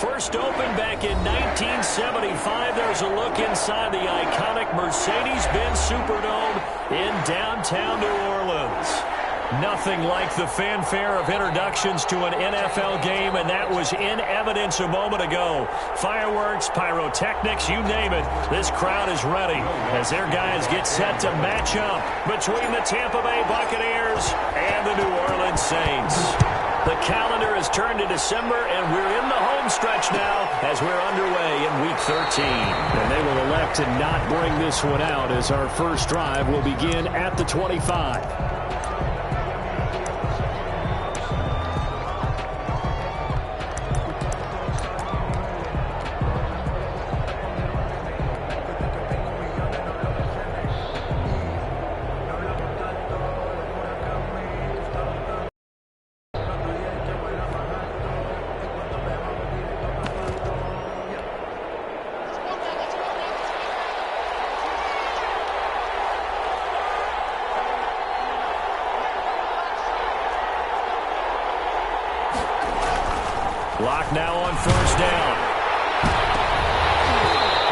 First opened back in 1975. There's a look inside the iconic Mercedes-Benz Superdome in downtown New Orleans. Nothing like the fanfare of introductions to an NFL game, and that was in evidence a moment ago. Fireworks, pyrotechnics, you name it. This crowd is ready as their guys get set to match up between the Tampa Bay Buccaneers and the New Orleans Saints. The calendar has turned to December, and we're in the home stretch now as we're underway in Week 13. And they will elect to not bring this one out as our first drive will begin at the 25. Clock now on first down.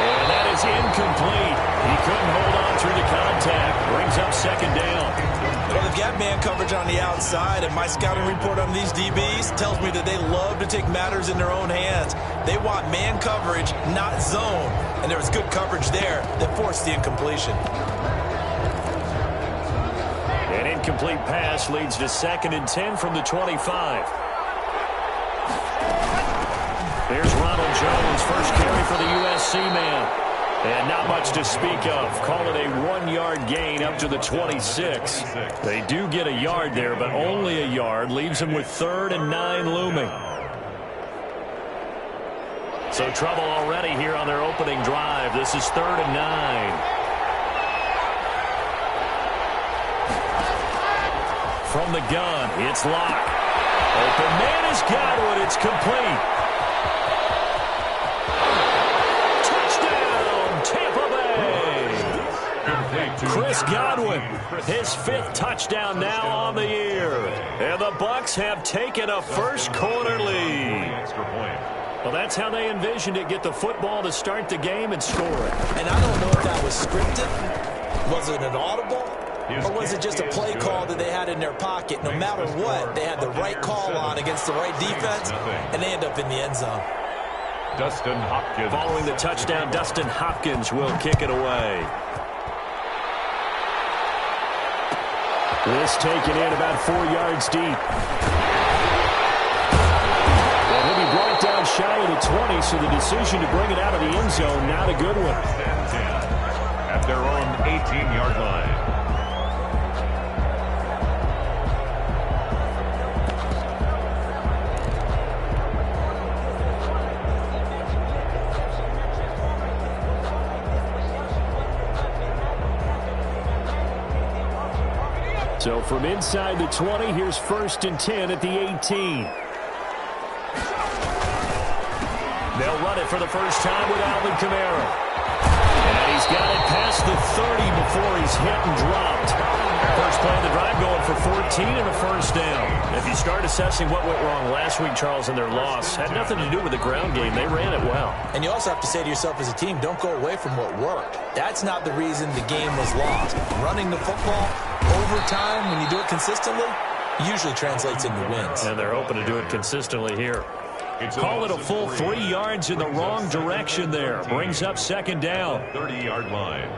And that is incomplete. He couldn't hold on through the contact. Brings up second down. Well, they've got man coverage on the outside, and my scouting report on these DBs tells me that they love to take matters in their own hands. They want man coverage, not zone. And there was good coverage there that forced the incompletion. An incomplete pass leads to 2nd and 10 from the 25. Here's Ronald Jones, first carry for the USC man. And not much to speak of. Call it a 1-yard gain up to the 26. They do get a yard there, but only a yard. Leaves them with 3rd and 9 looming. So trouble already here on their opening drive. This is 3rd and 9. From the gun, it's Locke. Open man is Godwin. It's complete. Chris Godwin, his 5th touchdown now on the year. And the Bucs have taken a first-quarter lead. Well, that's how they envisioned it. Get the football to start the game and score it. And I don't know if that was scripted. Was it an audible? Or was it just a play call that they had in their pocket? No matter what, they had the right call on against the right defense, and they end up in the end zone. Dustin Hopkins. Following the touchdown, Dustin Hopkins will kick it away. This taken in about 4 yards deep. Well, he'll be brought down shy of the 20, so the decision to bring it out of the end zone, not a good one. At their own 18-yard line. So from inside the 20, here's 1st and 10 at the 18. They'll run it for the first time with Alvin Kamara. And he's got it past the 30 before he's hit and dropped. First play of the drive going for 14 and a first down. If you start assessing what went wrong last week, Charles, in their loss, had nothing to do with the ground game. They ran it well. And you also have to say to yourself as a team, don't go away from what worked. That's not the reason the game was lost. Running the football over time, when you do it consistently, usually translates into wins. And they're hoping to do it consistently here. Call it a full 3 yards in the wrong direction there. Brings up second down. 30-yard line.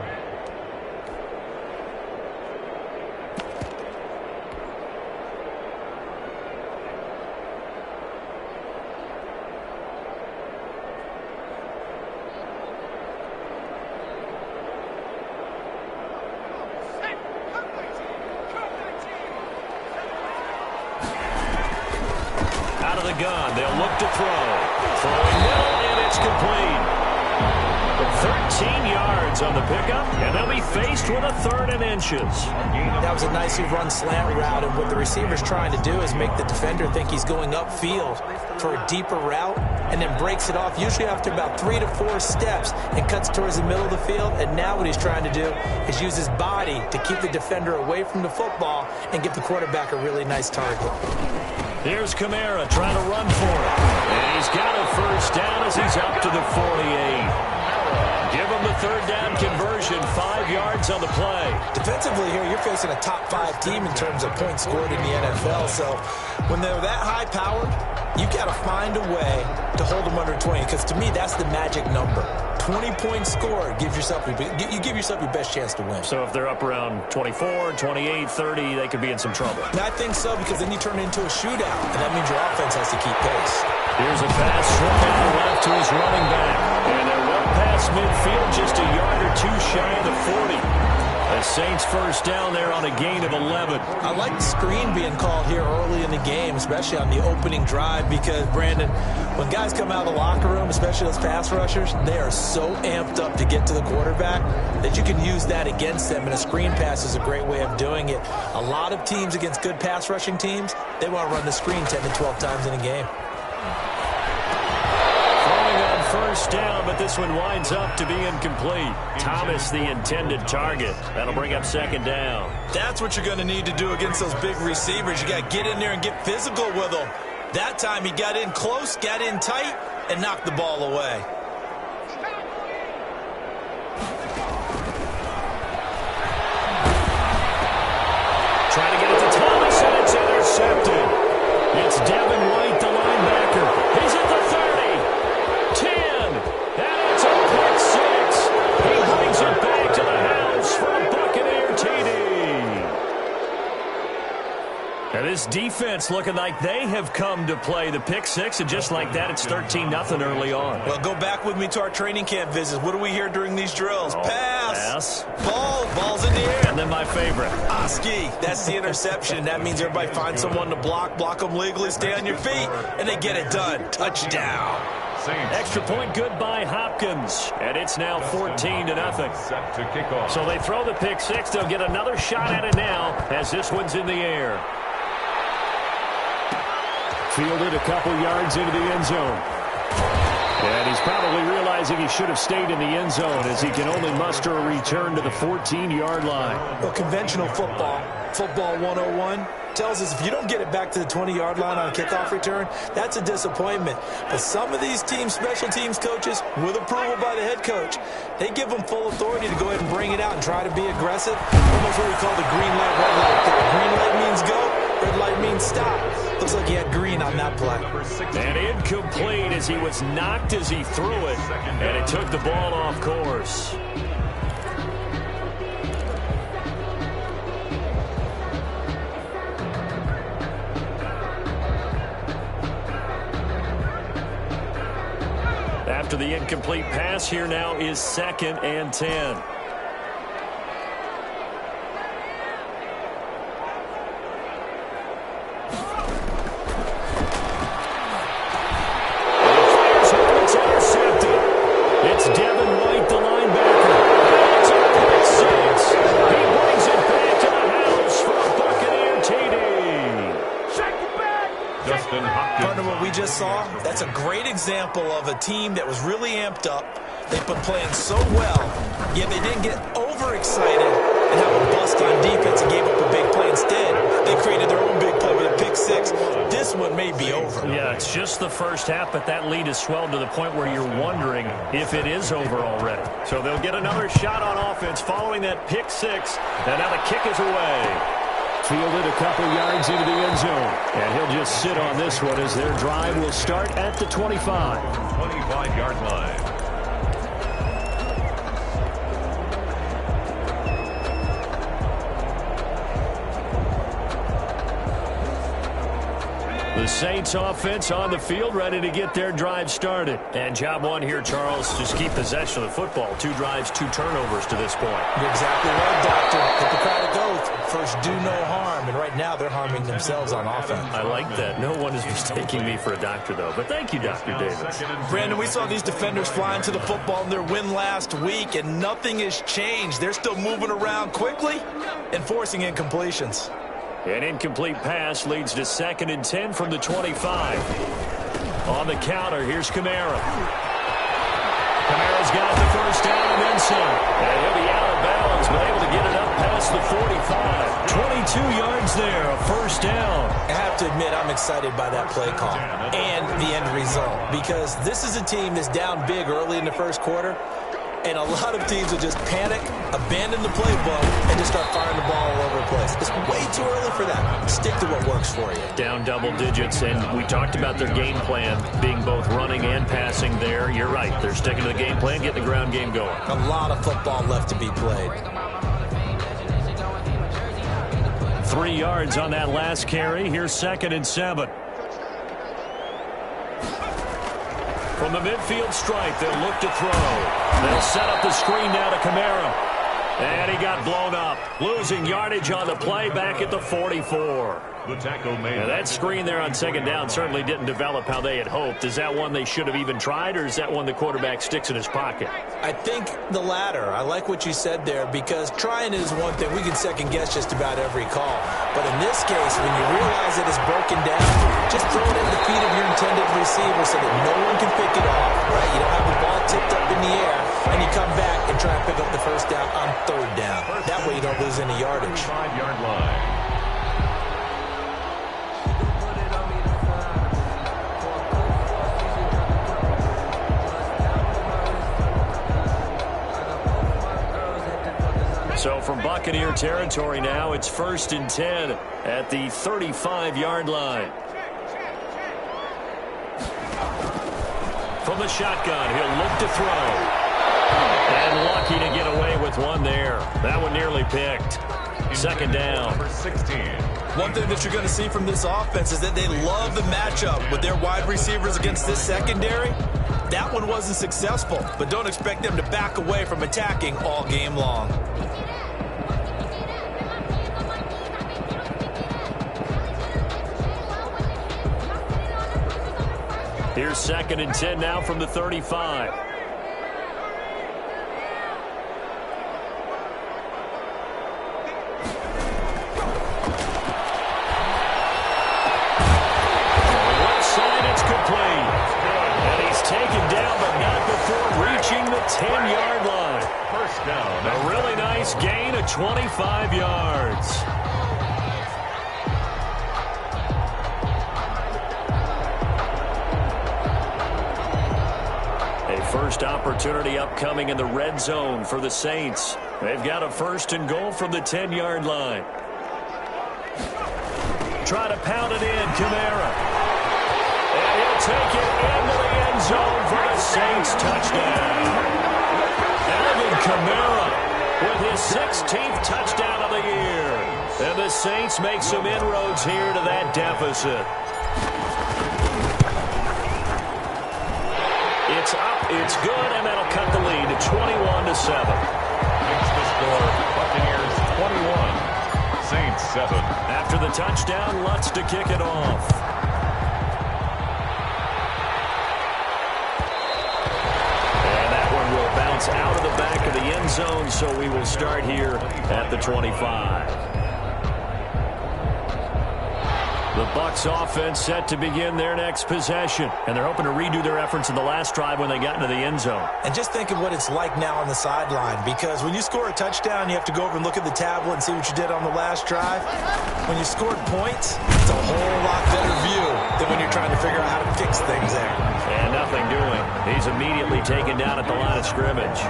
Gun. They'll look to throw. Throwing middle, and it's complete. 13 yards on the pickup, and they'll be faced with a 3rd and inches. That was a nicely run slant route, and what the receiver's trying to do is make the defender think he's going upfield for a deeper route, and then breaks it off, usually after about 3 to 4 steps, and cuts towards the middle of the field. And now what he's trying to do is use his body to keep the defender away from the football and give the quarterback a really nice target. Here's Kamara trying to run for it. And he's got a first down as he's up to the 48. Give him the third down conversion, 5 yards on the play. Defensively here, you're facing a top 5 team in terms of points scored in the NFL. So when they're that high-powered, you got to find a way to hold them under 20. Because to me, that's the magic number. 20 points scored gives yourself you give yourself your best chance to win. So if they're up around 24, 28, 30, they could be in some trouble. And I think so, because then you turn it into a shootout, and that means your offense has to keep pace. Here's a pass swung out left to his running back. And they're well past midfield, just a yard or two shy of the 40. The Saints first down there on a gain of 11. I like the screen being called here early in the game, especially on the opening drive, because, Brandon, when guys come out of the locker room, especially those pass rushers, they are so amped up to get to the quarterback that you can use that against them, and a screen pass is a great way of doing it. A lot of teams against good pass rushing teams, they want to run the screen 10 to 12 times in a game. First down, but this one winds up to be incomplete. Thomas, the intended target. That'll bring up second down. That's what you're going to need to do against those big receivers. You got to get in there and get physical with them. That time he got in close, got in tight, and knocked the ball away. Trying to get it to Thomas, and it's intercepted. It's Devin White, the linebacker. He's at the 30. 10, and it's a pick 6. He brings it back to the house for a Buccaneer TD. Now this defense looking like they have come to play the pick 6, and just like that, it's 13-0 early on. Well, go back with me to our training camp visits. What do we hear during these drills? Pass. Ball's in the air. And then my favorite. Ski. That's the interception. That means everybody finds someone to block them legally, stay on your feet, and they get it done. Touchdown. Extra point good by Hopkins, and it's now 14-0. Set to kick off. So they throw the pick 6. They'll get another shot at it now as this one's in the air. Fielded a couple yards into the end zone. And he's probably realizing he should have stayed in the end zone as he can only muster a return to the 14-yard line. Well, conventional football 101, tells us if you don't get it back to the 20-yard line on a kickoff return, that's a disappointment. But some of these teams, special teams coaches, with approval by the head coach, they give them full authority to go ahead and bring it out and try to be aggressive. Almost what we call the green light, red light. The green light means go, red light means stop. Looks like he had green on that play. And incomplete as he was knocked as he threw it, and it took the ball off course. After the incomplete pass, here now is 2nd and 10. It's intercepted. It's Devin White, the linebacker. It's a pick 6. He brings it back to the house for a Buccaneer TD. Shake it back. Justin Hopkins. Partner, what we just saw, that's a great example of a team that was really amped up. They've been playing so well, yet they didn't get overexcited and have a bust on defense and gave up a big play. Instead, they created their own big play with a pick 6. This one may be over. Yeah, it's just the first half, but that lead has swelled to the point where you're wondering if it is over already. So they'll get another shot on offense following that pick 6, and now the kick is away. Fielded a couple yards into the end zone. And he'll just sit on this one as their drive will start at the 25. 25-yard line. The Saints offense on the field, ready to get their drive started. And job one here, Charles, just keep possession of the football. 2 drives, 2 turnovers to this point. You're exactly right, Doctor. Hippocratic oath. First, do no harm. And right now, they're harming themselves on offense. I like that. No one is mistaking me for a doctor, though. But thank you, Dr. Davis. Brandon, we saw these defenders flying to the football in their win last week, and nothing has changed. They're still moving around quickly and forcing incompletions. An incomplete pass leads to 2nd and 10 from the 25. On the counter, here's Kamara. Kamara's got the first down and then some. And he'll be out of bounds, but able to get it up past across the 45. 22 yards there, a first down. I have to admit, I'm excited by that play call and the end result, because this is a team that's down big early in the first quarter, and a lot of teams will just panic, abandon the playbook, and just start firing the ball all over the place. It's way too early for that. Stick to what works for you. Down double digits, and we talked about their game plan being both running and passing there. You're right. They're sticking to the game plan, getting the ground game going. A lot of football left to be played. 3 yards on that last carry. Here's 2nd and 7. From the midfield stripe, they'll look to throw. They'll set up the screen now to Kamara. And he got blown up. Losing yardage on the play back at the 44. The tackle made. Now that screen there on 2nd down certainly didn't develop how they had hoped. Is that one they should have even tried, or is that one the quarterback sticks in his pocket? I think the latter. I like what you said there, because trying is one thing. We can second guess just about every call. But in this case, when you realize that it's broken down, just throw it at the feet of your intended receiver so that no one can pick it off, right? You don't have the ball tipped up in the air, and you come back and try and pick up the first down on 3rd down. That way you don't lose any yardage. 5-yard line. So from Buccaneer territory now, it's 1st and 10 at the 35-yard line. From the shotgun, he'll look to throw. And lucky to get away with one there. That one nearly picked. 2nd down. Number 16. One thing that you're going to see from this offense is that they love the matchup with their wide receivers against this secondary. That one wasn't successful, but don't expect them to back away from attacking all game long. Here's 2nd and 10 now from the 35. Taken down, but not before reaching the 10-yard line. First down. A really nice gain of 25 yards. A first opportunity upcoming in the red zone for the Saints. They've got a 1st and goal from the 10-yard line. Try to pound it in, Kamara. And he'll take it into the end zone for the Saints touchdown. Alvin Kamara with his 16th touchdown of the year. And the Saints make some inroads here to that deficit. It's up, it's good, and that'll cut the lead to 21-7. Makes the score Buccaneers 21, Saints 7. After the touchdown, Lutz to kick it off. Out of the back of the end zone, so we will start here at the 25. The Bucs offense set to begin their next possession, and they're hoping to redo their efforts in the last drive when they got into the end zone. And just think of what it's like now on the sideline, because when you score a touchdown, you have to go over and look at the tablet and see what you did on the last drive. When you scored points, it's a whole lot better view than when you're trying to figure out how to fix things there. And nothing doing. He's immediately taken down at the line of scrimmage.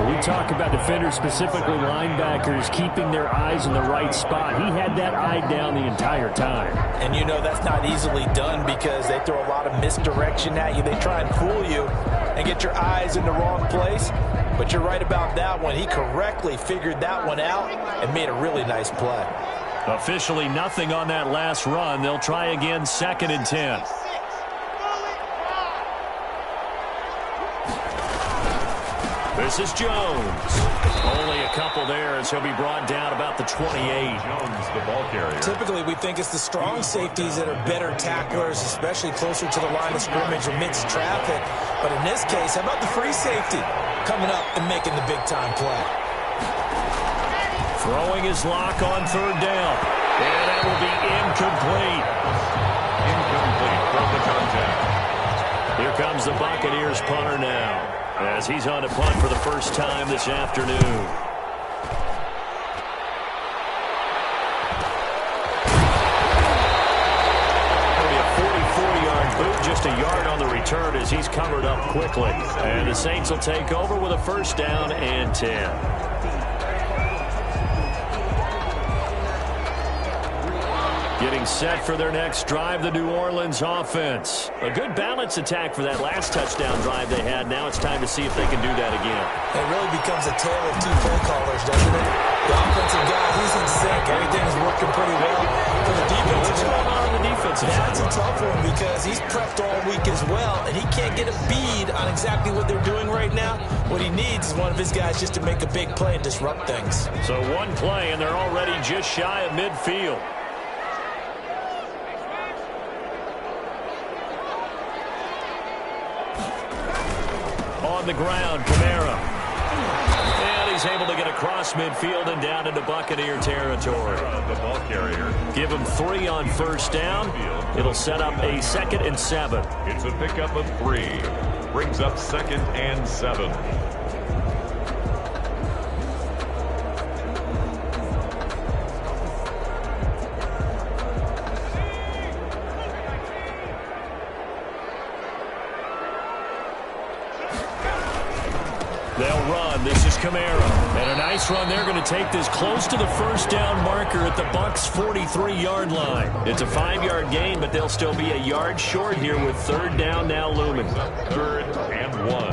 We talk about defenders, specifically linebackers, keeping their eyes in the right spot. He had that eye down the entire time. And you know that's not easily done because they throw a lot of misdirection at you. They try and fool you and get your eyes in the wrong place. But you're right about that one. He correctly figured that one out and made a really nice play. Officially nothing on that last run. They'll try again, 2nd and 10. This is Jones. Only a couple there as he'll be brought down about the 28. Jones, the ball carrier. Typically, we think it's the strong safeties that are better tacklers, especially closer to the line of scrimmage amidst traffic. But in this case, how about the free safety coming up and making the big-time play? Throwing his lock on 3rd down. And that will be incomplete. Incomplete from the contact. Here comes the Buccaneers punter now, as he's on a punt for the first time this afternoon. just a yard on the return as he's covered up quickly. And the Saints will take over with a first down and 10. Getting set for their next drive, the New Orleans offense. A good balance attack for that last touchdown drive they had. Now it's time to see if they can do that again. It really becomes a tale of two play callers, doesn't it? The offensive guy, he's in sync. Everything's working pretty well for the defense. What's going on the defensive side? That's a tough one because he's prepped all week as well, and he can't get a bead on exactly what they're doing right now. What he needs is one of his guys just to make a big play and disrupt things. So one play, and they're already just shy of midfield. On the ground, Kamara. And he's able to get across midfield and down into Buccaneer territory. The ball carrier. Give him 3 on first down. It'll set up a 2nd and 7. It's a pickup of 3. Brings up 2nd and 7. They'll run. This is Kamara. And a nice run. They're going to take this close to the first down marker at the Bucs' 43-yard line. It's a 5-yard gain, but they'll still be a yard short here with 3rd down now looming. 3rd and 1.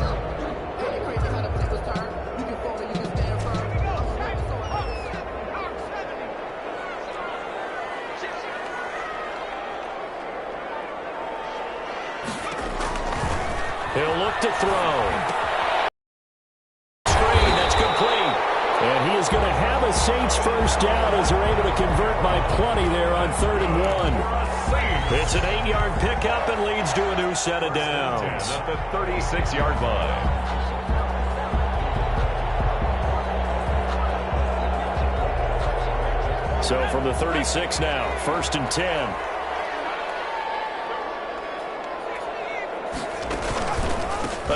He'll look to throw. And he is going to have a Saints first down as they're able to convert by plenty there on 3rd and 1. It's an 8-yard pickup and leads to a new set of downs. At the 36-yard line. So from the 36 now, 1st and 10.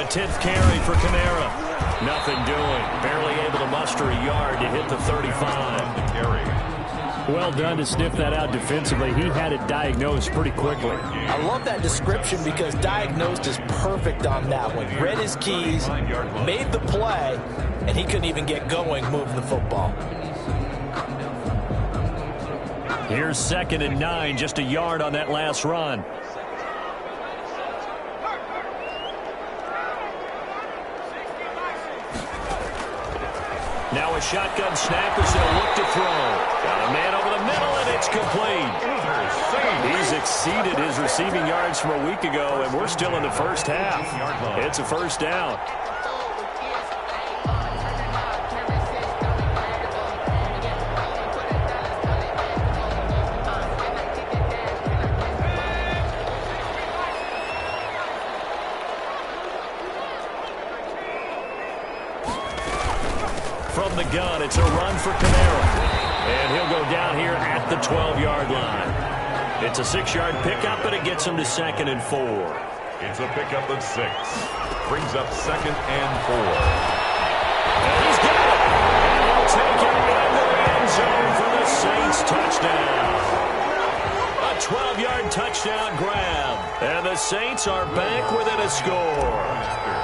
A 10th carry for Kamara. Nothing doing. Barely able to muster a yard to hit the 35. The carry. Well done to sniff that out defensively. He had it diagnosed pretty quickly. I love that description because diagnosed is perfect on that one. Read his keys, made the play, and he couldn't even get going moving the football. Here's 2nd and 9, just a yard on that last run. Now a shotgun snap as they'll look to throw. Got a man over the middle, and it's complete. He's exceeded his receiving yards from a week ago, and we're still in the first half. It's a first down. From the gun, it's a run for Kamara. And he'll go down here at the 12-yard line. It's a 6-yard pickup, but it gets him to 2nd and 4. It's a pickup of 6. Brings up 2nd and 4. And he's got it. And he'll take it into the end zone for the Saints touchdown. A 12-yard touchdown grab. And the Saints are back within a score.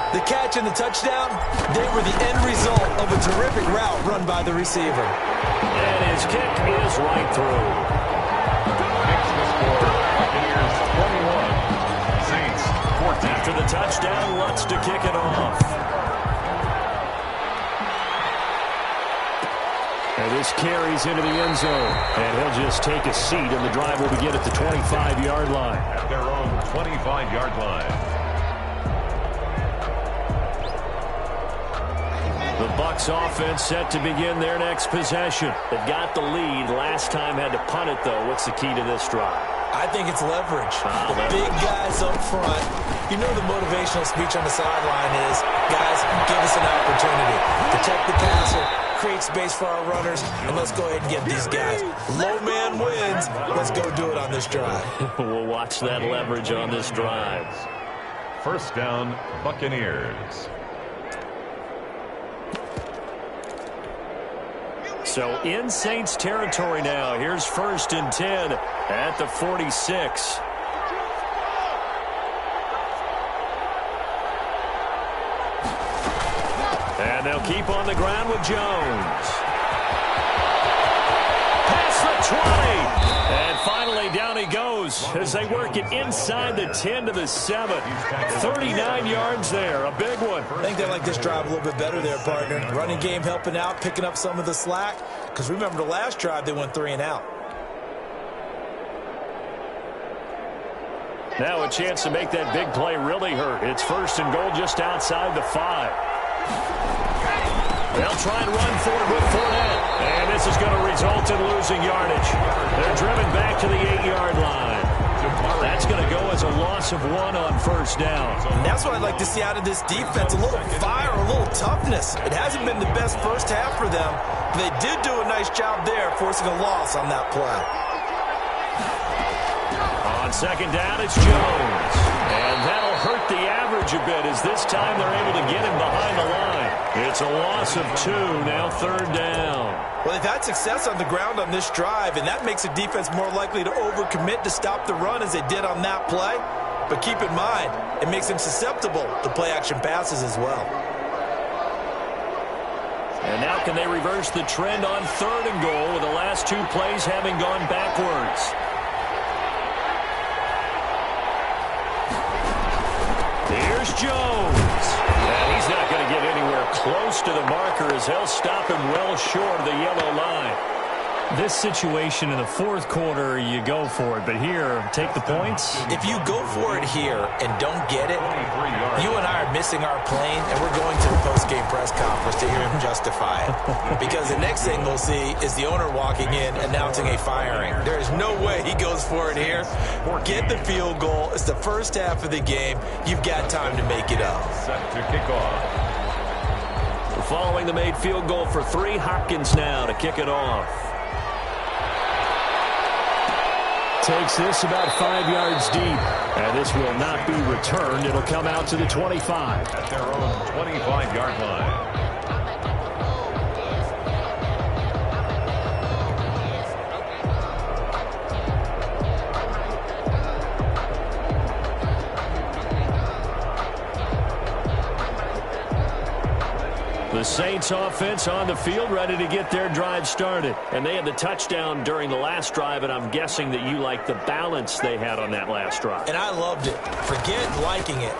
The catch and the touchdown, they were the end result of a terrific route run by the receiver. And his kick is right through. Makes the score. Buccaneers 21. Saints 14. After the touchdown, Lutz to kick it off. And this carries into the end zone. And he'll just take a seat, and the drive will begin at the 25-yard line. At their own 25-yard line. The Bucs offense set to begin their next possession. They've got the lead. Last time had to punt it, though. What's the key to this drive? I think it's leverage. The big guys up front. You know the motivational speech on the sideline is, guys, give us an opportunity. Protect the passer, create space for our runners, and let's go ahead and get these guys. Low man wins. Let's go do it on this drive. We'll watch that leverage on this drive. First down, Buccaneers. So in Saints territory now. Here's 1st and 10 at the 46. And they'll keep on the ground with Jones. Past the 20. And finally down he goes as they work it inside the 10 to the 7. 39 yards there, a big one. I think they like this drive a little bit better there, partner. Running game helping out, picking up some of the slack. Because remember the last drive, they went 3 and out. Now a chance to make that big play really hurt. It's 1st and goal just outside the 5. They'll try and run for it with Fournette. And this is going to result in losing yardage. They're driven back to the 8-yard line. That's going to go as a loss of 1 on 1st down. And that's what I'd like to see out of this defense, a little fire, a little toughness. It hasn't been the best first half for them, but they did do a nice job there, forcing a loss on that play. On 2nd down, it's Jones. And that'll hurt the average a bit as this time they're able to get him behind the line. It's a loss of 2, now 3rd down. Well, they've had success on the ground on this drive, and that makes the defense more likely to overcommit to stop the run as they did on that play. But keep in mind, it makes them susceptible to play-action passes as well. And now can they reverse the trend on 3rd and goal with the last 2 plays having gone backwards? Here's Jones. And he's not going to get anywhere close to the marker as they'll stop him well short of the yellow line. This situation in the 4th quarter, you go for it. But here, take the points. If you go for it here and don't get it, you and I are missing our plane, and we're going to the post-game press conference to hear him justify it. Because the next thing we'll see is the owner walking in announcing a firing. There is no way he goes for it here. Get the field goal. It's the first half of the game. You've got time to make it up. Set to kick off. Following the made field goal for 3, Hopkins now to kick it off. Takes this about 5 yards deep. And this will not be returned. It'll come out to the 25. At their own 25-yard line. The Saints offense on the field ready to get their drive started. And they had the touchdown during the last drive, and I'm guessing that you like the balance they had on that last drive. And I loved it. Forget liking it.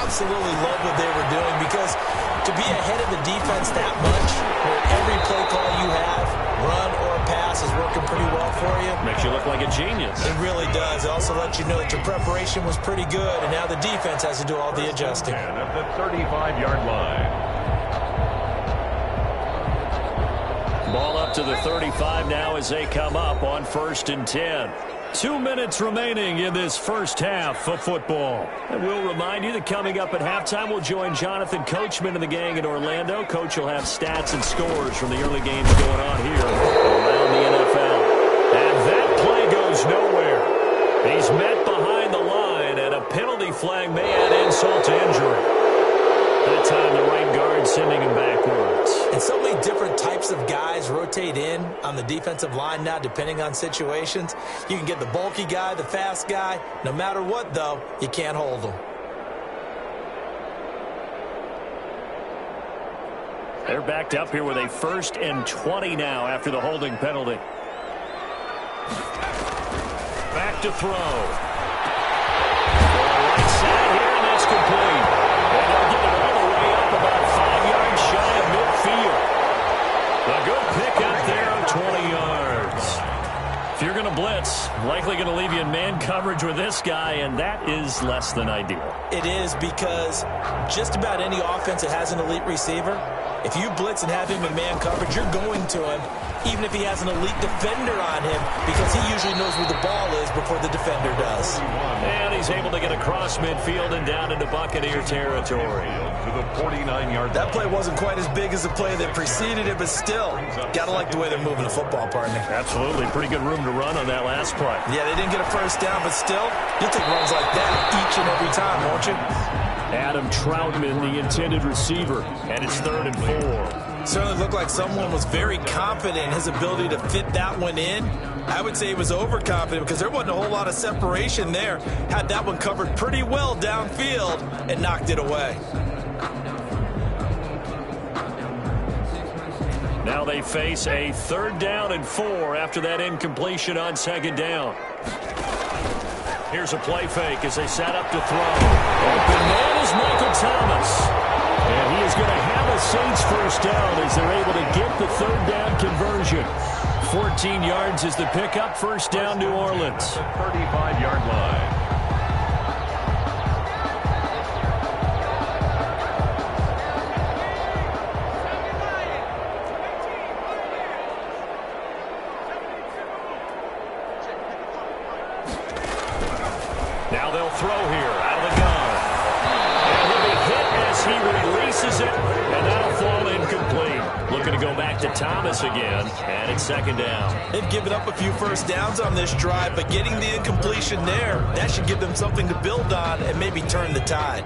Absolutely love what they were doing, because to be ahead of the defense that much, where every play call you have, run or pass, is working pretty well for you. Makes you look like a genius. It really does. It also lets you know that your preparation was pretty good, and now the defense has to do all the adjusting. And at the 35-yard line. Ball up to the 35 now as they come up on 1st and 10. 2 minutes remaining in this first half of football. And we'll remind you that coming up at halftime, we'll join Jonathan Coachman and the gang in Orlando. Coach will have stats and scores from the early games going on here around the NFL. And that play goes nowhere. He's met behind the line, and a penalty flag may add insult to injury. That time the right guard sending him backwards. And so many different types of guys rotate in on the defensive line now, depending on situations. You can get the bulky guy, the fast guy. No matter what, though, you can't hold them. They're backed up here with a 1st and 20 now after the holding penalty. Back to throw. Right side here, and that's complete. And they'll get it all the way up about 5 yards shy of midfield. A good pick up there on 20 yards. If you're going to blitz, likely going to leave you in man coverage with this guy, and that is less than ideal. It is, because just about any offense that has an elite receiver, if you blitz and have him in man coverage, you're going to him, even if he has an elite defender on him, because he usually knows where the ball is before the defender does. And he's able to get across midfield and down into Buccaneer territory. To the 49-yard. That play wasn't quite as big as the play that preceded it, but still, got to like the way they're moving the football, partner. Absolutely. Pretty good room to run on that last play. Yeah, they didn't get a first down, but still, you'll take runs like that each and every time, won't you? Adam Troutman, the intended receiver, and it's 3rd and 4. Certainly looked like someone was very confident in his ability to fit that one in. I would say he was overconfident, because there wasn't a whole lot of separation there. Had that one covered pretty well downfield and knocked it away. Now they face a 3rd down and 4 after that incompletion on 2nd down. Here's a play fake as they set up to throw. Open man is Michael Thomas. And he is going to have a Saints 1st down as they're able to get the 3rd down conversion. 14 yards is the pickup, 1st down New Orleans. 35-yard line. Now they'll throw here out of the gun. And he'll be hit as he releases it, and that'll fall incomplete. Looking to go back to Thomas again, and it's 2nd down. They've given up a few 1st downs on this drive, but getting the incompletion there, that should give them something to build on and maybe turn the tide.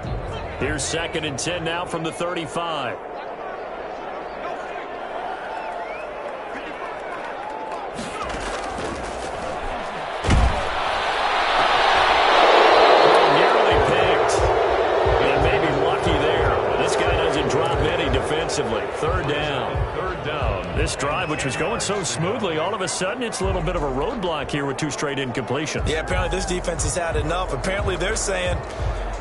Here's 2nd and 10 now from the 35. Defensively, 3rd down. 3rd down. This drive, which was going so smoothly, all of a sudden it's a little bit of a roadblock here with 2 straight incompletions. Yeah, apparently this defense has had enough. Apparently they're saying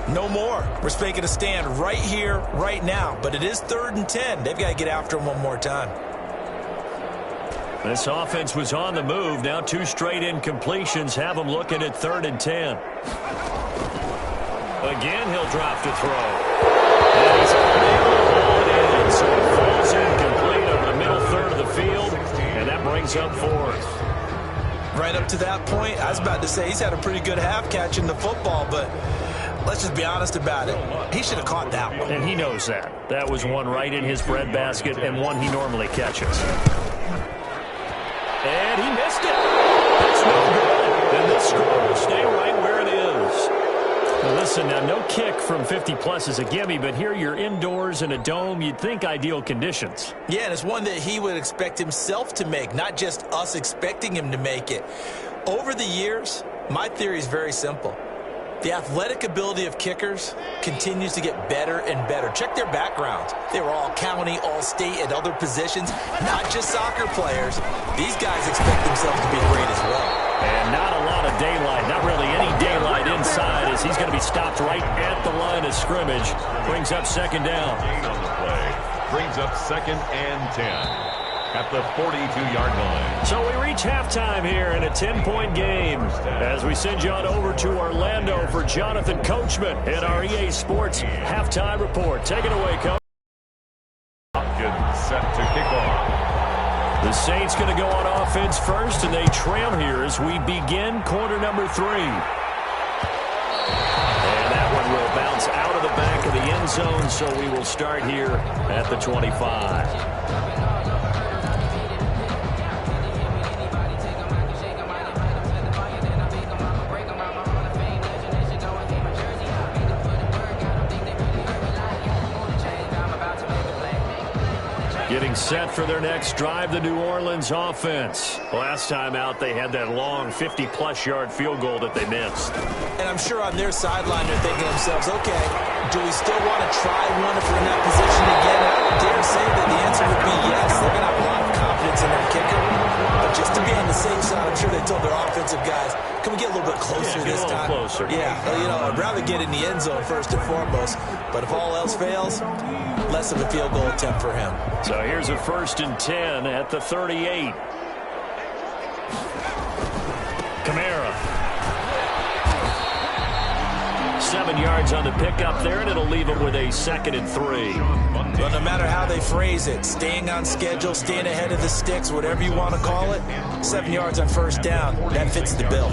no more. We're making a stand right here, right now. But it is 3rd and 10. They've got to get after him one more time. This offense was on the move. Now 2 straight incompletions have them looking at 3rd and 10. Again, he'll drop to throw. And he's in, so it falls incomplete over the middle 3rd of the field, and that brings up 4th. Right up to that point, I was about to say he's had a pretty good half catching the football, but let's just be honest about it. He should have caught that one. And he knows that. That was one right in his breadbasket and one he normally catches. And he missed it. That's no good. And this score will stay right where it is. Well, listen, now no kick from 50-plus is a gimme, but here you're indoors in a dome. You'd think ideal conditions. Yeah, and it's one that he would expect himself to make, not just us expecting him to make it. Over the years, my theory is very simple. The athletic ability of kickers continues to get better and better. Check their backgrounds. They were all county, all state, at other positions, not just soccer players. These guys expect themselves to be great as well. And not a lot of daylight, not really any daylight inside, as he's going to be stopped right at the line of scrimmage. Brings up 2nd down. Gain on the play. Brings up 2nd and 10. At the 42-yard line. So we reach halftime here in a 10-point game as we send you on over to Orlando for Jonathan Coachman in our EA Sports Halftime Report. Take it away, Coach. Hopkins set to kick off. The Saints going to go on offense first, and they trail here as we begin quarter number 3. And that one will bounce out of the back of the end zone, so we will start here at the 25. Getting set for their next drive, the New Orleans offense. Last time out, they had that long 50-plus yard field goal that they missed. And I'm sure on their sideline, they're thinking to themselves, okay, do we still want to try one if we're in that position again? I dare say that the answer would be yes. They're going to have a lot of confidence in their kicker. But just to be on the safe side, I'm sure they told their offensive guys, can we get a little bit closer this time? Closer. Yeah, you know, I'd rather get in the end zone first and foremost. But if all else fails, less of a field goal attempt for him. So here's a 1st and 10 at the 38. Kamara. 7 yards on the pickup there, and it'll leave him with a 2nd and 3. But no matter how they phrase it, staying on schedule, staying ahead of the sticks, whatever you want to call it, 7 yards on 1st down, that fits the bill.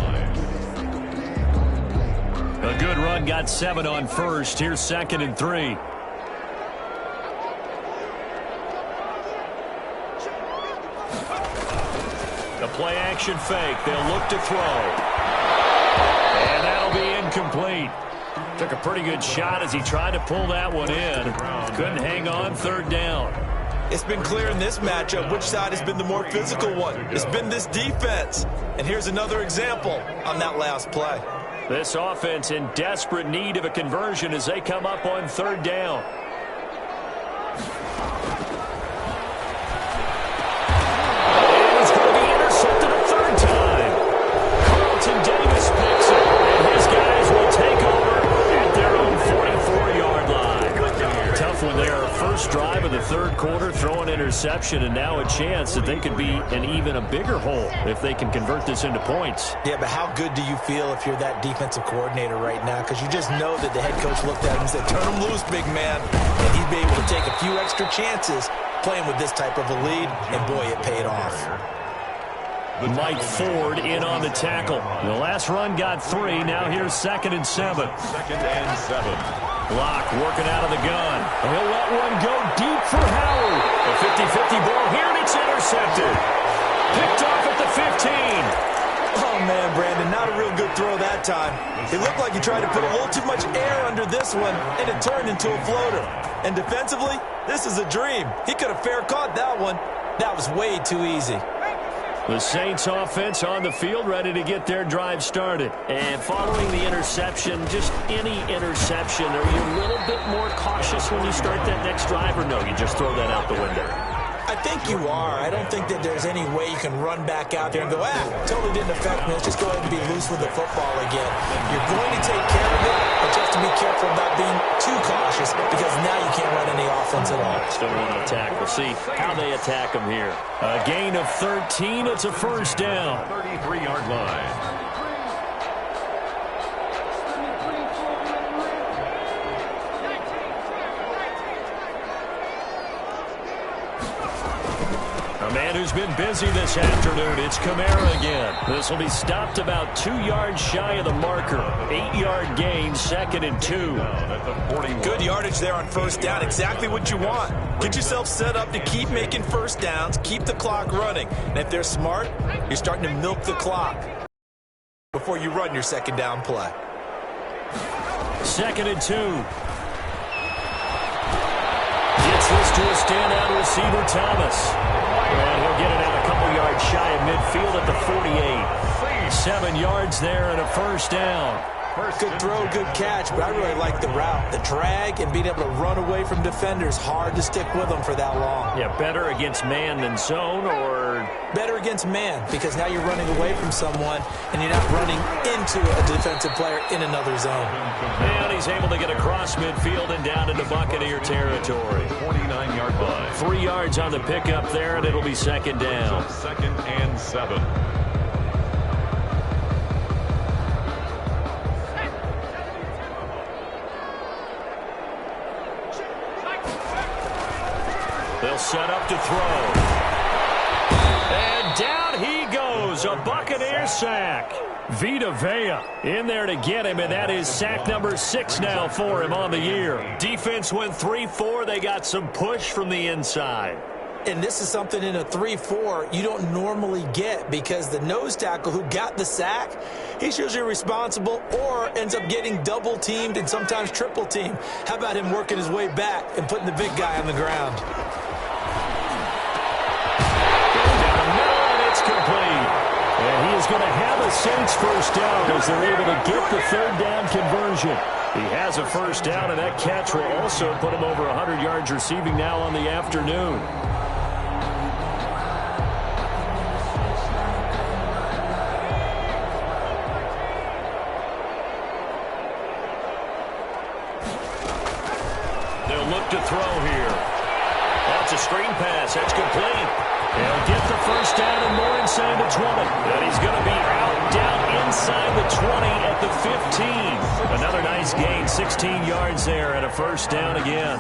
A good run, got 7 on 1st. Here's 2nd and 3. The play action fake. They'll look to throw. And that'll be incomplete. Took a pretty good shot as he tried to pull that one in. Couldn't hang on, 3rd down. It's been clear in this matchup which side has been the more physical one. It's been this defense. And here's another example on that last play. This offense in desperate need of a conversion as they come up on 3rd down. interception, and now a chance that they could be in even a bigger hole if they can convert this into points. Yeah, but how good do you feel if you're that defensive coordinator right now? Because you just know that the head coach looked at him and said, turn him loose, big man. And he'd be able to take a few extra chances playing with this type of a lead, and boy, it paid off. Mike Ford in on the tackle. The last run got 3. Now here's 2nd and 7. 2nd and 7. Block working out of the gun. He'll let one go deep for Howard. A 50-50 ball here, and it's intercepted. Picked off at the 15. Oh, man, Brandon, not a real good throw that time. It looked like he tried to put a little too much air under this one, and it turned into a floater. And defensively, this is a dream. He could have fair caught that one. That was way too easy. The Saints offense on the field, ready to get their drive started. And following the interception, just any interception, are you a little bit more cautious when you start that next drive, or no, you just throw that out the window? I think you are. I don't think that there's any way you can run back out there and go, totally didn't affect me. Let's just go ahead and be loose with the football again. You're going to take care of it, but you have to be careful about being too cautious because now you can't run any offense at all. Still want to attack. We'll see how they attack them here. A gain of 13. It's a first down. 33-yard line. A man who's been busy this afternoon, it's Kamara again. This will be stopped about 2 yards shy of the marker. 8-yard gain, 2nd and 2. Good yardage there on first down. Exactly what you want. Get yourself set up to keep making first downs, keep the clock running. And if they're smart, you're starting to milk the clock before you run your second down play. 2nd and 2. Gets this to a standout receiver, Thomas. And he'll get it out a couple yards shy of midfield at the 48. 7 yards there and a first down. Good throw, good catch, but I really like the route. The drag and being able to run away from defenders, hard to stick with them for that long. Yeah, better against man than zone, or? Better against man, because now you're running away from someone and you're not running into a defensive player in another zone. And he's able to get across midfield and down into Buccaneer territory. 49-yard line. 3 yards on the pickup there, and it'll be 2nd down. 2nd and 7. They'll set up to throw. And down he goes. A Buccaneer sack. Vita Vea in there to get him, and that is sack number 6 now for him on the year. Defense went 3-4. They got some push from the inside. And this is something in a 3-4 you don't normally get, because the nose tackle who got the sack, he's usually responsible or ends up getting double teamed and sometimes triple teamed. How about him working his way back and putting the big guy on the ground? Complete. And he is going to have a Saints first down as they're able to get the 3rd down conversion. He has a first down, and that catch will also put him over 100 yards receiving now on the afternoon. They'll look to throw here. That's a screen pass. That's complete. He'll get the first down and more inside the 20. And he's going to be out down inside the 20 at the 15. Another nice gain, 16 yards there, and a first down again.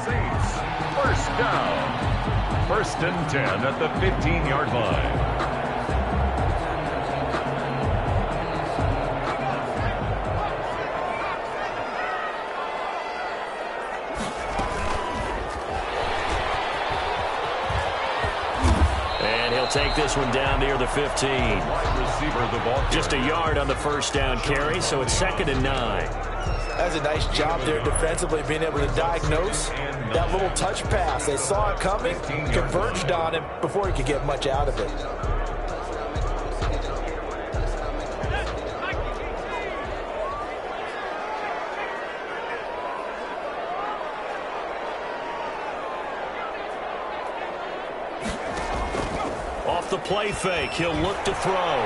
First down. 1st and 10 at the 15-yard line. Take this one down near the 15. Wide receiver, the ball. Just a yard on the first down carry, so it's 2nd and 9. That's a nice job there defensively, being able to diagnose that little touch pass. They saw it coming, converged on him before he could get much out of it. The play fake. He'll look to throw.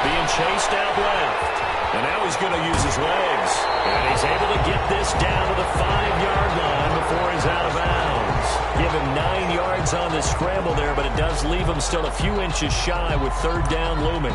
Being chased out left. And now he's going to use his legs. And he's able to get this down to the 5-yard line before he's out of bounds. Give him 9 yards on the scramble there, but it does leave him still a few inches shy with third down looming.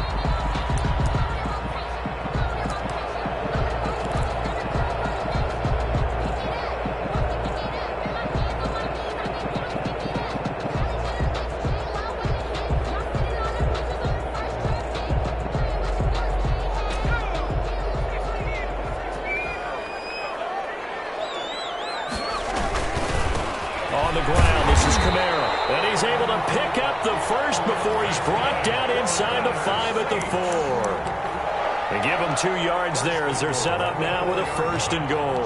On the ground, this is Kamara. And he's able to pick up the first before he's brought down inside the 5 at the 4. They give him 2 yards there as they're set up now with a first and goal.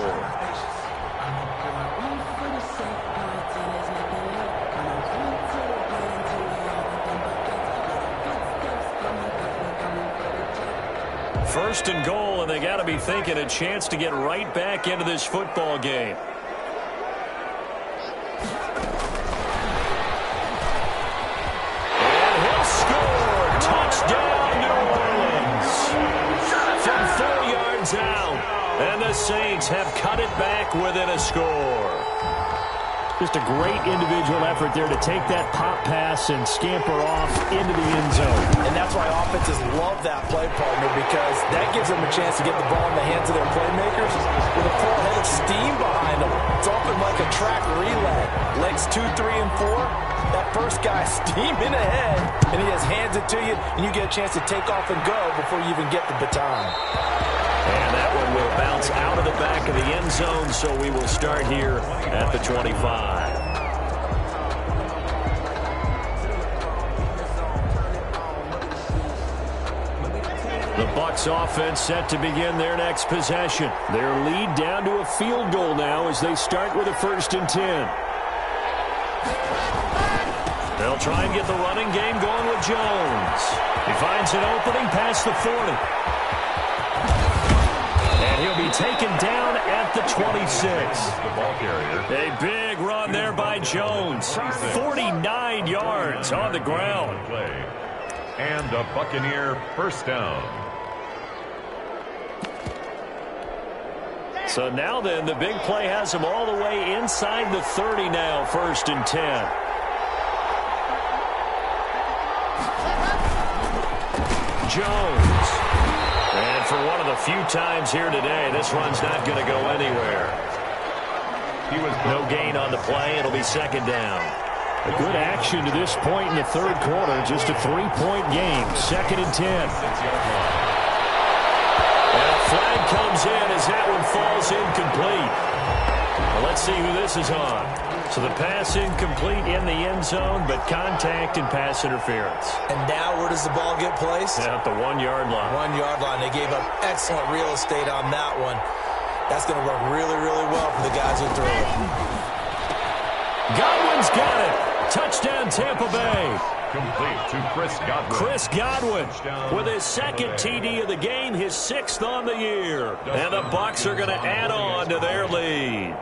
First and goal, and they got to be thinking a chance to get right back into this football game. Out, and the Saints have cut it back within a score. Just a great individual effort there to take that pop pass and scamper off into the end zone. And that's why offenses love that play, partner, because that gives them a chance to get the ball in the hands of their playmakers with a full head of steam behind them. It's often like a track relay. Legs 2, 3, and 4. That first guy steaming ahead, and he just hands it to you, and you get a chance to take off and go before you even get the baton. And that one will bounce out of the back of the end zone, so we will start here at the 25. The Bucs offense set to begin their next possession. Their lead down to a field goal now as they start with a 1st and 10. They'll try and get the running game going with Jones. He finds an opening past the 40. And he'll be taken down at the 26. The ball carrier. A big run there by Jones. 49 yards on the ground. And a Buccaneer first down. So now then, the big play has him all the way inside the 30 now, 1st and 10. Jones. And for one of the few times here today, this run's not going to go anywhere. He was no gain on the play. It'll be 2nd down. A good action to this point in the 3rd quarter. Just a 3-point game. 2nd and 10. And a flag comes in as that one falls incomplete. Well, let's see who this is on. So the pass incomplete in the end zone, but contact and pass interference. And now where does the ball get placed? At the 1-yard line. 1-yard line. They gave up excellent real estate on that one. That's going to work really, really well for the guys who throw it. Godwin's got it. Touchdown, Tampa Bay. Complete to Chris Godwin. Chris Godwin with his 2nd TD of the game, his 6th on the year. And the Bucs are going to add on to their lead.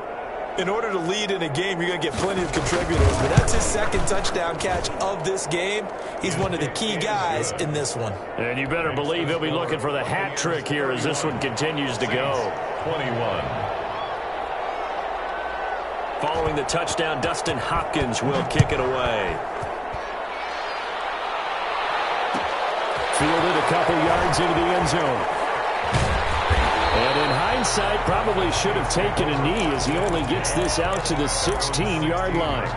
In order to lead in a game, you're going to get plenty of contributors. But that's his 2nd touchdown catch of this game. He's one of the key guys in this one. And you better believe he'll be looking for the hat trick here as this one continues to go. 21. Following the touchdown, Dustin Hopkins will kick it away. Fielded a couple yards into the end zone. And in hindsight, probably should have taken a knee as he only gets this out to the 16-yard line.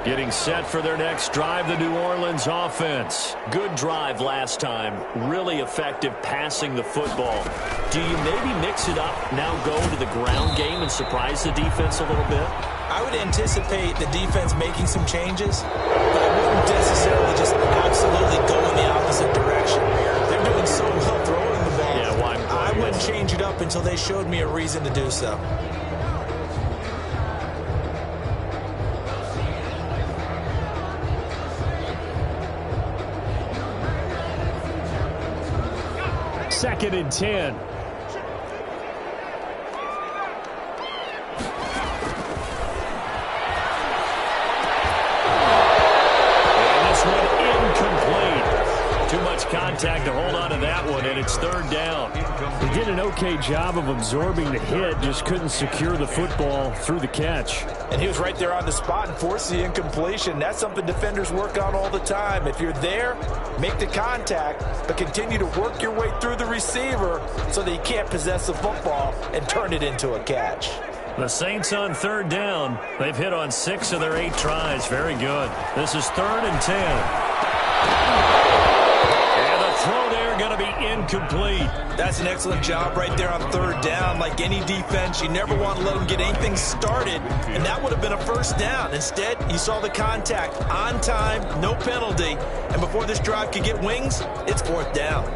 Getting set for their next drive, the New Orleans offense. Good drive last time. Really effective passing the football. Do you maybe mix it up, now go to the ground game and surprise the defense a little bit? I would anticipate the defense making some changes, but I wouldn't necessarily just absolutely go in the opposite direction. They're doing so well throwing the ball. Yeah, why? I wouldn't change it up until they showed me a reason to do so. Second and 10. contact to hold on to that one, and it's third down. He did an okay job of absorbing the hit, just couldn't secure the football through the catch. And he was right there on the spot and forced the incompletion. That's something defenders work on all the time. If you're there, make the contact, but continue to work your way through the receiver so that you can't possess the football and turn it into a catch. The Saints on third down. They've hit on 6 of their 8 tries. Very good. This is 3rd and 10. And the throw there going to be incomplete. That's an excellent job right there on third down. Like any defense, you never want to let them get anything started, and that would have been a first down. Instead, you saw the contact on time, no penalty, and before this drive could get wings, it's 4th down.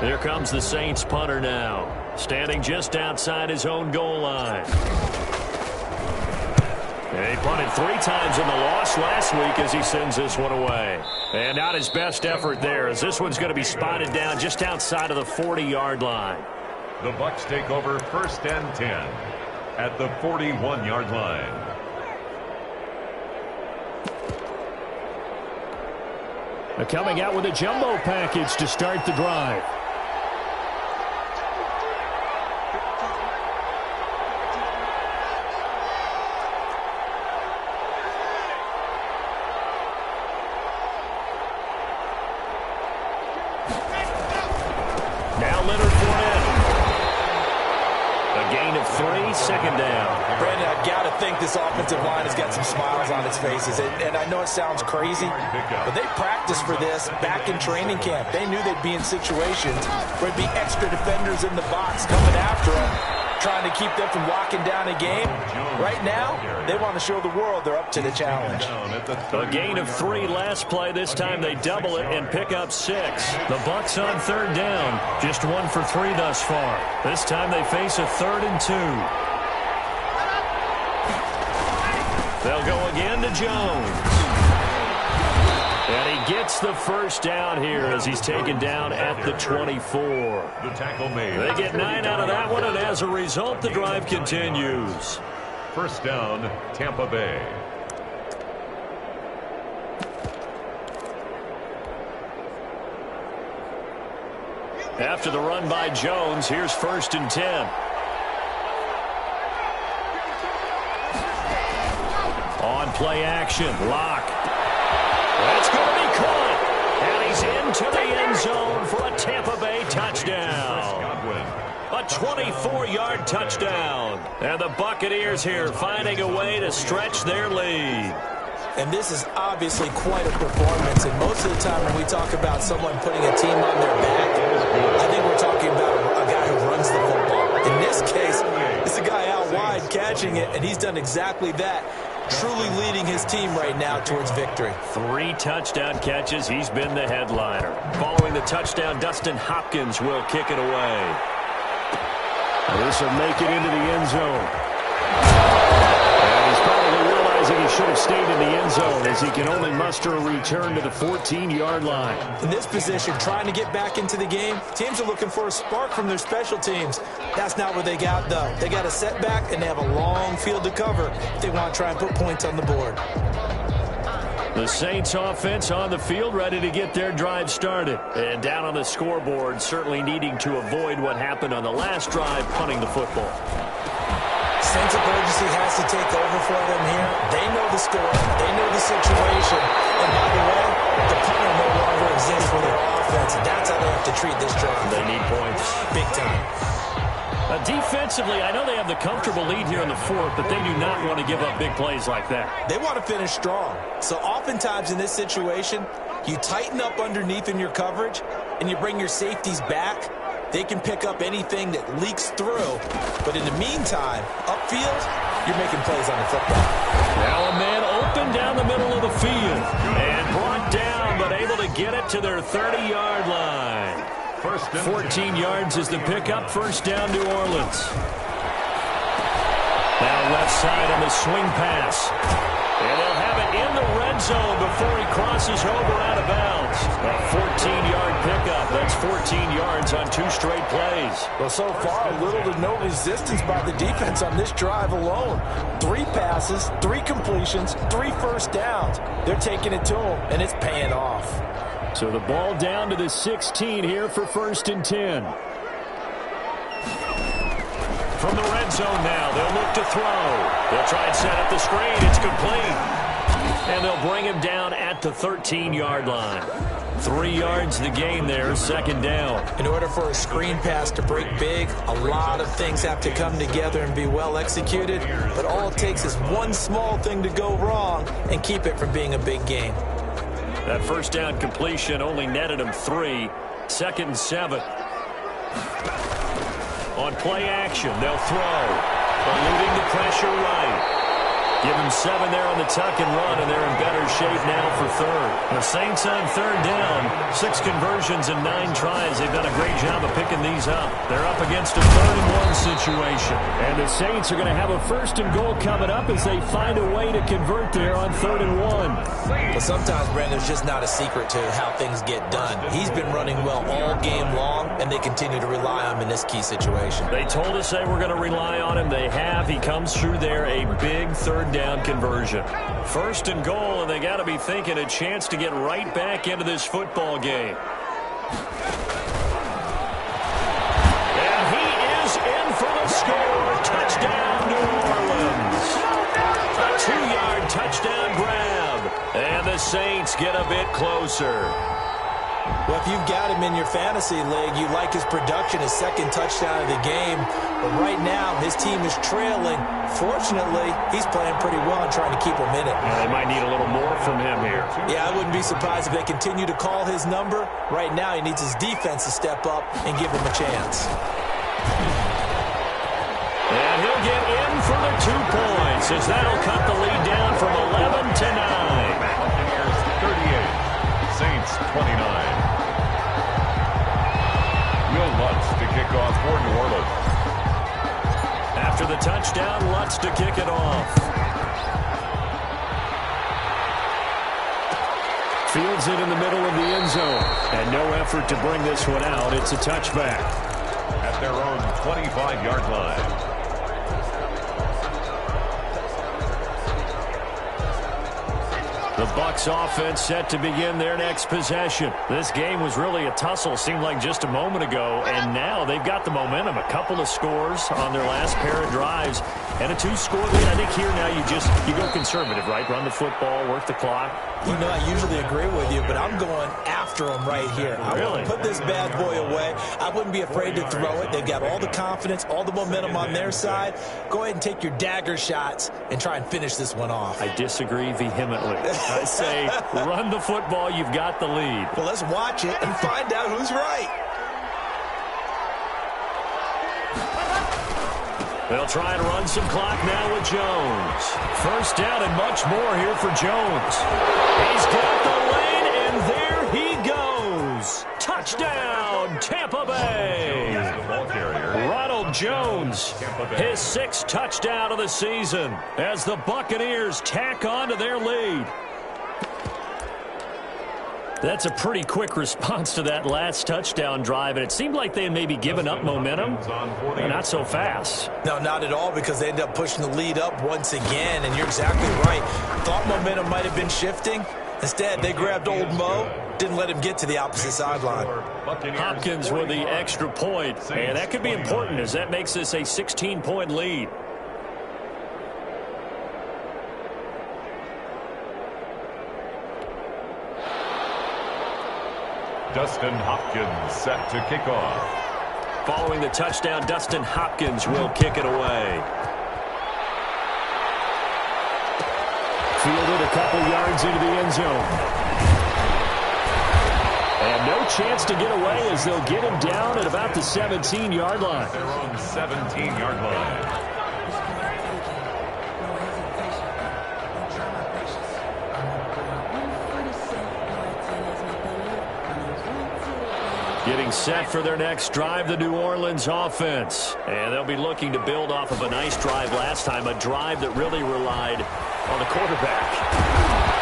Here comes the Saints punter now, standing just outside his own goal line. And he punted 3 times in the loss last week as he sends this one away. And not his best effort there, as this one's going to be spotted down just outside of the 40-yard line. The Bucs take over 1st and 10 at the 41-yard line. They're coming out with a jumbo package to start the drive. Second down. Brandon, I've got to think this offensive line has got some smiles on its faces. And I know it sounds crazy, but they practiced for this back in training camp. They knew they'd be in situations where it'd be extra defenders in the box coming after them, trying to keep them from locking down a game. Right now, they want to show the world they're up to the challenge. A gain of 3 last play. This time they double it and pick up 6. The Bucs on third down. Just 1 for 3 thus far. This time they face a 3rd and 2. They'll go again to Jones. And he gets the first down here as he's taken down at the 24. The tackle made. They get 9 out of that one, and as a result, the drive continues. 1st down, Tampa Bay. After the run by Jones, here's 1st and 10. On play action, Lock. That's going to be caught. And he's into the end zone for a Tampa Bay touchdown. A 24-yard touchdown. And the Buccaneers here finding a way to stretch their lead. And this is obviously quite a performance. And most of the time when we talk about someone putting a team on their back, I think we're talking about a guy who runs the football. In this case, it's a guy out wide catching it, and he's done exactly that. Truly leading his team right now towards victory. 3 touchdown catches. He's been the headliner. Following the touchdown, Dustin Hopkins will kick it away. This will make it into the end zone. And he's probably realizing he should have stayed in the end zone as he can only muster a return to the 14-yard line. In this position, trying to get back into the game, teams are looking for a spark from their special teams. That's not what they got, though. They got a setback, and they have a long field to cover if they want to try and put points on the board. The Saints offense on the field, ready to get their drive started. And down on the scoreboard, certainly needing to avoid what happened on the last drive, punting the football. Sense of urgency has to take over for them here. They know the score. They know the situation. And by the way, the punter no longer exists for their offense. That's how they have to treat this drive. They need points. Big time. Defensively, I know they have the comfortable lead here in the 4th, but they do not want to give up big plays like that. They want to finish strong. So oftentimes in this situation, you tighten up underneath in your coverage, and you bring your safeties back. They can pick up anything that leaks through. But in the meantime, upfield, you're making plays on the football. Now a man open down the middle of the field. And brought down, but able to get it to their 30-yard line. 14 yards is the pickup. 1st down, New Orleans. Now left side on the swing pass. And they'll have it in the red zone before he crosses over out of bounds. A 14-yard pickup. That's 14 yards on 2 straight plays. Well, so far, little to no resistance by the defense on this drive alone. 3 passes, 3 completions, 3 first downs. They're taking it to him, and it's paying off. So the ball down to the 16 here for 1st and 10. From the red zone now, they'll look to throw. They'll try and set up the screen. It's complete. And they'll bring him down at the 13-yard line. 3 yards the gain there, 2nd down. In order for a screen pass to break big, a lot of things have to come together and be well executed. But all it takes is one small thing to go wrong and keep it from being a big gain. That first down completion only netted him 3. 2nd and 7. On play action, they'll throw. Eluding the pressure right. Give him 7 there on the tuck and run, and they're in better shape now for 3rd. The Saints on 3rd down. 6 conversions and 9 tries. They've done a great job of picking these up. They're up against a 3rd and 1 situation. And the Saints are going to have a 1st and goal coming up as they find a way to convert there on 3rd and 1. But sometimes, Brandon, there's just not a secret to how things get done. He's been running well all game long, and they continue to rely on him in this key situation. They told us they were going to rely on him. They have. He comes through there, a big 3rd down conversion. 1st and goal, and they got to be thinking a chance to get right back into this football game. And he is in for the score. Touchdown, New Orleans. A 2-yard touchdown grab. And the Saints get a bit closer. Well, if you've got him in your fantasy league, you like his production, his 2nd touchdown of the game. But right now, his team is trailing. Fortunately, he's playing pretty well and trying to keep him in it. Yeah, they might need a little more from him here. Yeah, I wouldn't be surprised if they continue to call his number. Right now, he needs his defense to step up and give him a chance. And he'll get in for the 2 points as that'll cut the lead down from 11 to 9. Buccaneers 38, Saints 29. Will Lutz to kick off for New Orleans. After the touchdown, Lutz to kick it off. Fields it in the middle of the end zone. And no effort to bring this one out. It's a touchback. At their own 25-yard line. The Bucs offense set to begin their next possession. This game was really a tussle, seemed like just a moment ago, and now they've got the momentum. A couple of scores on their last pair of drives, and a 2-score lead. I think here now you go conservative, right? Run the football, work the clock. You know, I usually agree with you, but I'm going after him right here. I want to put this bad boy away. I wouldn't be afraid to throw it. They've got all the confidence, all the momentum on their side. Go ahead and take your dagger shots and try and finish this one off. I disagree vehemently. I say run the football. You've got the lead. Well, let's watch it and find out who's right. They'll try and run some clock now with Jones. 1st down and much more here for Jones. He's got the lane, and there he goes. Touchdown, Tampa Bay. Ronald Jones, his 6th touchdown of the season as the Buccaneers tack on to their lead. That's a pretty quick response to that last touchdown drive, and it seemed like they had maybe given up momentum. Not so fast. No, not at all, because they ended up pushing the lead up once again, and you're exactly right. Thought momentum might have been shifting. Instead, they grabbed old Mo, didn't let him get to the opposite sideline. Hopkins with the extra point, and that could be important as that makes this a 16-point lead. Dustin Hopkins set to kick off. Following the touchdown, Dustin Hopkins will kick it away. Fielded a couple yards into the end zone. And no chance to get away as they'll get him down at about the 17-yard line. Their own 17-yard line. Getting Getting set for their next drive, the New Orleans offense. And they'll be looking to build off of a nice drive last time, a drive that really relied on the quarterback.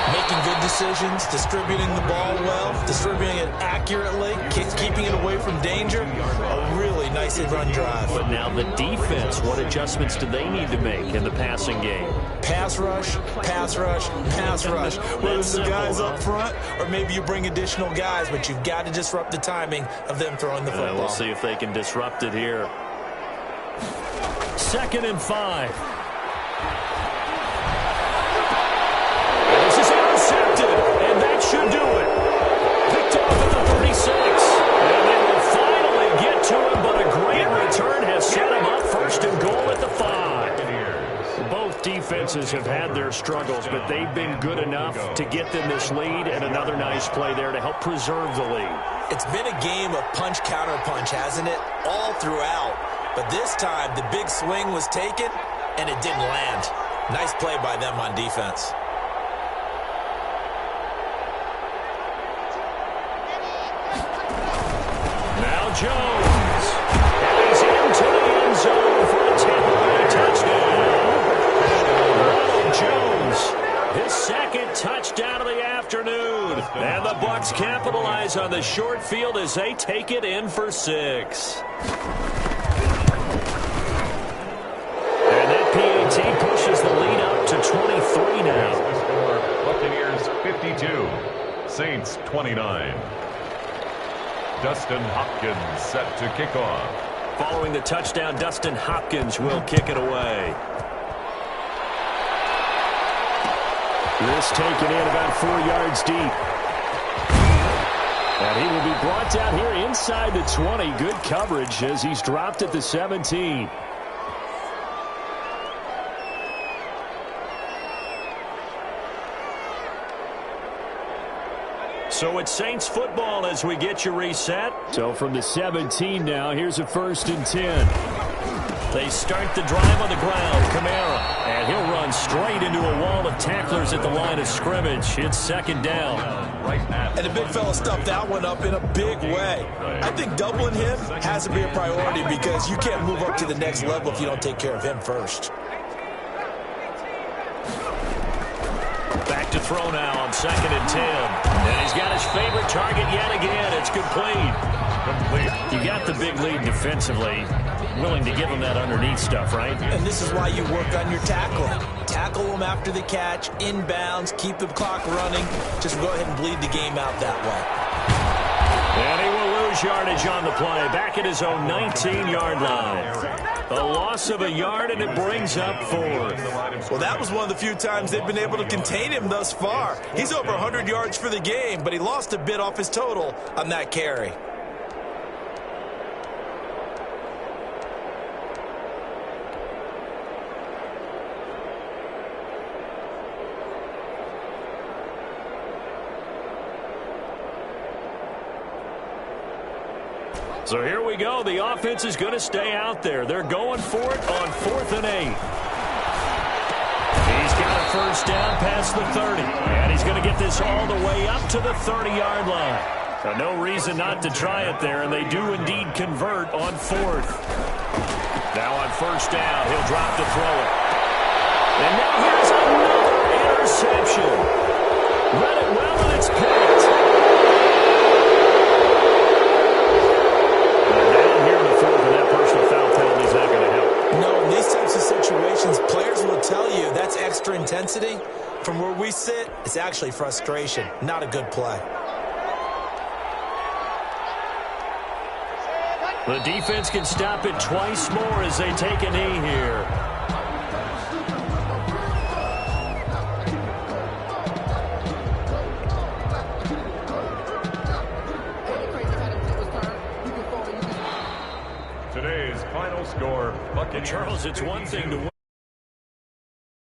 Making good decisions, distributing the ball well, distributing it accurately, keeping it away from danger. A really nicely run drive. But now the defense, what adjustments do they need to make in the passing game? Pass rush, pass rush, pass rush. Whether it's the guys up front or maybe you bring additional guys, but you've got to disrupt the timing of them throwing the football. We'll see if they can disrupt it here. 2nd and 5. And that should do it. Picked off at the 36. And they will finally get to him, but a great return has set him up 1st and goal at the 5. Both defenses have had their struggles, but they've been good enough to get them this lead, and another nice play there to help preserve the lead. It's been a game of punch-counter-punch, hasn't it? All throughout. But this time, the big swing was taken, and it didn't land. Nice play by them on defense. Jones, and he's into the end zone for a Tampa Bay touchdown. Boodawg Jones, his 2nd touchdown of the afternoon. And the Bucs capitalize on the short field as they take it in for 6. And that PAT pushes the lead up to 23 now. The score, Buccaneers 52, Saints 29. Dustin Hopkins set to kick off. Following the touchdown, Dustin Hopkins will kick it away. This taken in about 4 yards deep. And he will be brought down here inside the 20. Good coverage as he's dropped at the 17. So it's Saints football as we get you reset. So from the 17 now, here's a 1st and 10. They start the drive on the ground. Kamara. And he'll run straight into a wall of tacklers at the line of scrimmage. It's 2nd down. And the big fella stuffed that one up in a big way. I think doubling him has to be a priority because you can't move up to the next level if you don't take care of him first. Back to throw now on 2nd and 10. And he's got his favorite target yet again. It's complete. You got the big lead defensively. Willing to give him that underneath stuff, right? And this is why you work on your tackling. Tackle him after the catch, inbounds, keep the clock running. Just go ahead and bleed the game out that way. And he will lose yardage on the play. Back at his own 19-yard line. A loss of a yard, and it brings up 4th. Well, that was one of the few times they've been able to contain him thus far. He's over 100 yards for the game, but he lost a bit off his total on that carry. So here we go. The offense is going to stay out there. They're going for it on 4th and 8. He's got a 1st down past the 30. And he's going to get this all the way up to the 30-yard line. So no reason not to try it there, and they do indeed convert on 4th. Now on 1st down, he'll drop to throw it. And now here's another interception. Read it well, and it's picked. Players will tell you that's extra intensity. From where we sit, it's actually frustration, not a good play. The defense can stop it twice more as they take a knee here. Today's final score, Buccaneers. Charles, it's one thing to